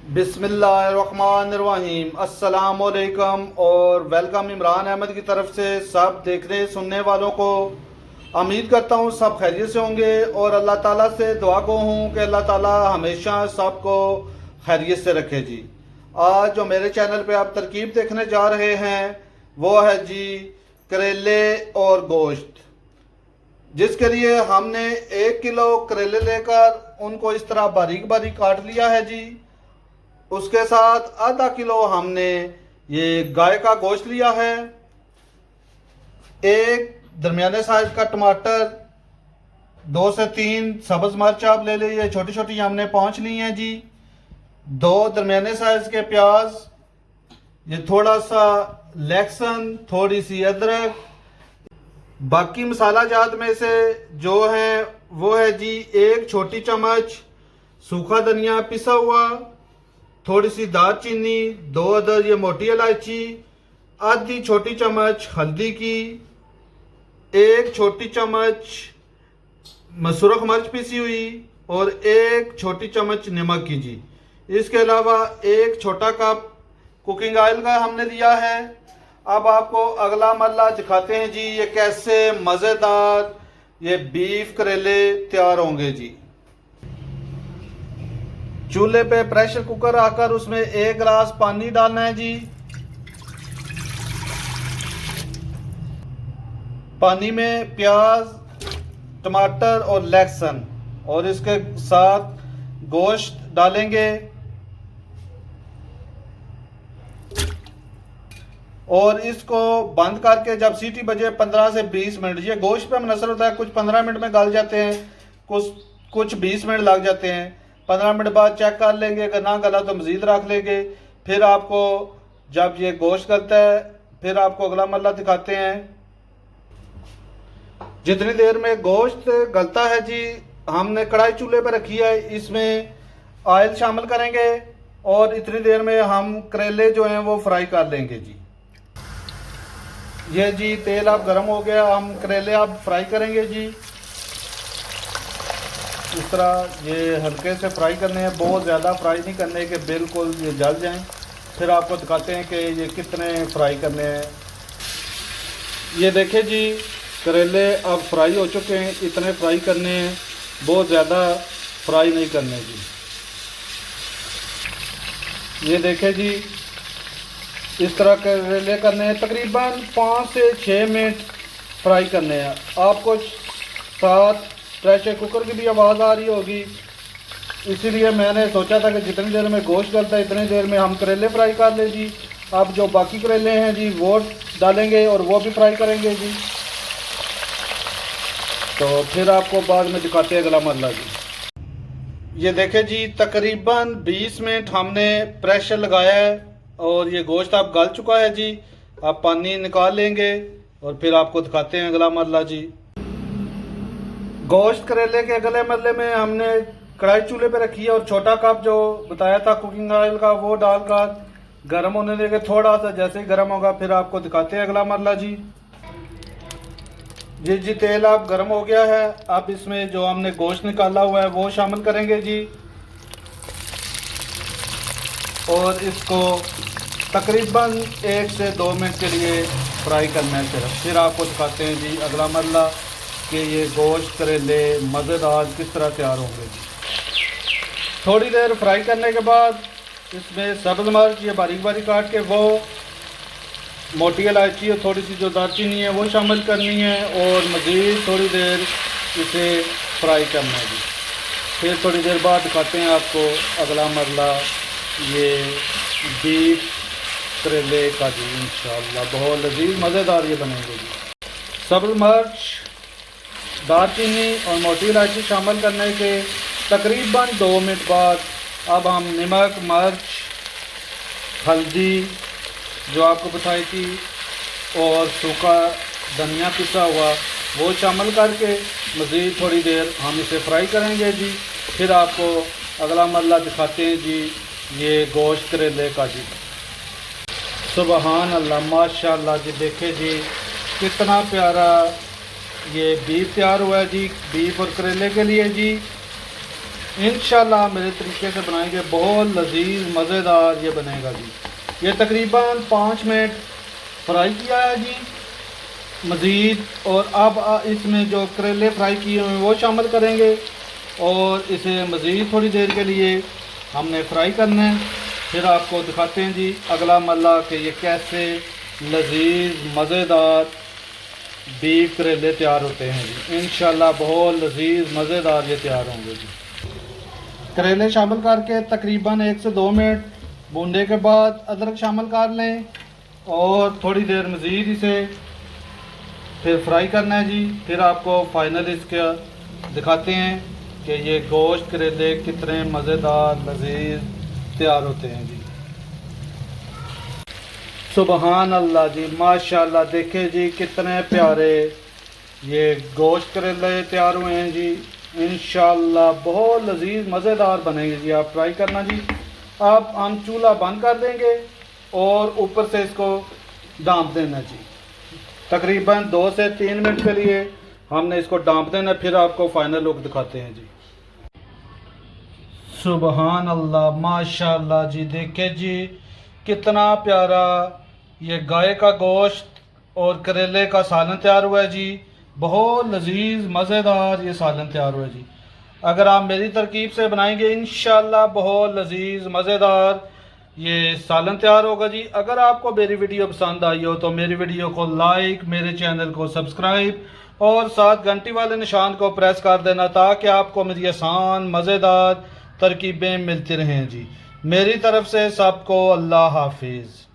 बिस्मिल्लाहिर्रहमानिर्रहीम अस्सलामुअलैकुम और वेलकम इमरान अहमद की तरफ से सब देखने सुनने वालों को। उम्मीद करता हूँ सब खैरियत से होंगे और अल्लाह ताला से दुआ गो हूँ कि अल्लाह ताला हमेशा सबको खैरियत से रखे जी। आज जो मेरे चैनल पे आप तरकीब देखने जा रहे हैं वो है जी करेले और गोश्त, जिसके लिए हमने 1 किलो करेले लेकर उनको इस तरह बारीक बारीक काट लिया है जी। उसके साथ आधा किलो हमने ये गाय का गोश्त लिया है, एक दरमियाने साइज का टमाटर, 2 से 3 सब्ज मिर्च आप ले लीजिए, छोटी छोटी हमने 5 ली हैं जी, 2 दरमियाने साइज के प्याज, ये थोड़ा सा लहसुन, थोड़ी सी अदरक। बाकी मसाला जात में से जो है वो है जी 1 छोटी चम्मच सूखा धनिया पिसा हुआ, थोड़ी सी दालचीनी, 2 अदद ये मोटी इलायची, आधी छोटी चम्मच हल्दी की, 1 छोटी चम्मच सुरख मिर्च पिसी हुई और 1 छोटी चम्मच नमक की जी। इसके अलावा 1 छोटा कप कुकिंग ऑयल का हमने लिया है। अब आपको अगला मरला दिखाते हैं जी ये कैसे मज़ेदार ये बीफ करेले तैयार होंगे जी। चूल्हे पे प्रेशर कुकर आकर उसमें 1 गिलास पानी डालना है जी। पानी में प्याज, टमाटर और लहसुन और इसके साथ गोश्त डालेंगे और इसको बंद करके जब सीटी बजे 15 से 20 मिनट, ये गोश्त पे मुनसर होता है, कुछ 15 मिनट में गल जाते हैं, कुछ 20 मिनट लग जाते हैं। 15 मिनट बाद चेक कर लेंगे, अगर ना गला तो मज़ीद रख लेंगे। फिर आपको जब ये गोश्त गलता है फिर आपको अगला मरला दिखाते हैं। जितनी देर में गोश्त गलता है जी, हमने कढ़ाई चूल्हे पर रखी है, इसमें ऑयल शामिल करेंगे और इतनी देर में हम करेले जो हैं वो फ्राई कर लेंगे जी। ये जी तेल अब गर्म हो गया, हम करेले अब फ्राई करेंगे जी। इस तरह ये हल्के से फ्राई करने हैं, बहुत ज़्यादा फ्राई नहीं करने कि बिल्कुल ये जल जाएं। फिर आपको दिखाते हैं कि ये कितने फ्राई करने हैं। ये देखें जी करेले अब फ्राई हो चुके हैं, इतने फ्राई करने हैं, बहुत ज़्यादा फ्राई नहीं करने जी। ये देखें जी इस तरह करेले करने हैं, तकरीबन 5 से 6 मिनट फ्राई करने हैं। आपको साथ प्रेशर कुकर की भी आवाज़ आ रही होगी, इसीलिए मैंने सोचा था कि जितनी देर में गोश्त गलता है इतनी देर में हम करेले फ्राई कर लें जी। अब जो बाकी करेले हैं जी वो डालेंगे और वो भी फ्राई करेंगे जी। तो फिर आपको बाद में दिखाते हैं अगला मरला जी। ये देखें जी तकरीबन 20 मिनट हमने प्रेशर लगाया है और ये गोश्त अब गल चुका है जी। आप पानी निकाल लेंगे और फिर आपको दिखाते हैं अगला मरला जी। गोश्त करेले के अगले मरले में हमने कढ़ाई चूल्हे पे रखी है और छोटा कप जो बताया था कुकिंग ऑयल का वो डालकर गर्म होने देंगे। थोड़ा सा जैसे ही गर्म होगा फिर आपको दिखाते हैं अगला मरला जी। जी तेल अब गर्म हो गया है, अब इसमें जो हमने गोश्त निकाला हुआ है वो शामिल करेंगे जी और इसको तकरीबन 1 से 2 मिनट के लिए फ्राई करना है सिर्फ। फिर आपको दिखाते हैं जी अगला मरला कि ये गोश्त करेले मज़ेदार किस तरह तैयार होंगे जी। थोड़ी देर फ्राई करने के बाद इसमें सब्ज़ मिर्च ये बारीक बारीक काट के, वो मोटी इलायची और थोड़ी सी जो दालचीनी है वो शामिल करनी है और मज़ीद थोड़ी देर इसे फ्राई करना है जी। फिर थोड़ी देर बाद दिखाते हैं आपको अगला मरला ये बीफ करेले का जी। इंशाअल्लाह बहुत लजीज मज़ेदार ये बनेंगे जी। सब्ज़ मिर्च, दालचीनी और मोटी इलायची शामिल करने के तकरीबन 2 मिनट बाद अब हम नमक, मिर्च, हल्दी जो आपको बताई थी और सूखा धनिया पिसा हुआ वो शामिल करके मज़ीद थोड़ी देर हम इसे फ्राई करेंगे जी। फिर आपको अगला मरला दिखाते हैं जी ये गोश्त करेले का जी। सुबहान अल्लाह माशाअल्लाह जी, देखे जी कितना प्यारा ये बीफ तैयार हुआ है जी, बीफ और करेले के लिए जी। इंशाल्लाह मेरे तरीके से बनाएंगे, बहुत लजीज मज़ेदार ये बनेगा जी। ये तकरीबन 5 मिनट फ्राई किया है जी मज़ीद। और अब इसमें जो करेले फ्राई किए हुए हैं वो शामिल करेंगे और इसे मज़ीद थोड़ी देर के लिए हमने फ्राई करना है। फिर आपको दिखाते हैं जी अगला मरला कि ये कैसे लजीज मज़ेदार बीफ करेले तैयार होते हैं जी। इंशाल्लाह बहुत लजीज मज़ेदार ये तैयार होंगे जी। करेले शामिल करके तकरीबन 1 से 2 मिनट भूनने के बाद अदरक शामिल कर लें और थोड़ी देर मज़ीद इसे फिर फ्राई करना है जी। फिर आपको फाइनल इसका दिखाते हैं कि ये गोश्त करेले कितने मज़ेदार लजीज तैयार होते हैं जी। सुबहान अल्लाह जी, माशाल्लाह, देखे जी कितने प्यारे ये गोश्त करेले तैयार हुए हैं जी। इंशाल्लाह बहुत लजीज मज़ेदार बनेंगे जी, आप ट्राई करना जी। अब हम चूल्हा बंद कर देंगे और ऊपर से इसको डांप देना जी। तकरीबन 2 से 3 मिनट के लिए हमने इसको डांप देना, फिर आपको फाइनल लुक दिखाते हैं जी। सुबहान अल्लाह, माशाल्लाह जी, देखे जी कितना प्यारा ये गाय का गोश्त और करेले का सालन तैयार हुआ है जी। बहुत लजीज मज़ेदार ये सालन तैयार हुआ है जी। अगर आप मेरी तरकीब से बनाएंगे इंशाल्लाह बहुत लजीज मज़ेदार ये सालन तैयार होगा जी। अगर आपको मेरी वीडियो पसंद आई हो तो मेरी वीडियो को लाइक, मेरे चैनल को सब्सक्राइब और साथ घंटी वाले निशान को प्रेस कर देना ताकि आपको मेरी आसान मज़ेदार तरकीबें मिलती रहें जी। मेरी तरफ से सबको अल्लाह हाफिज़।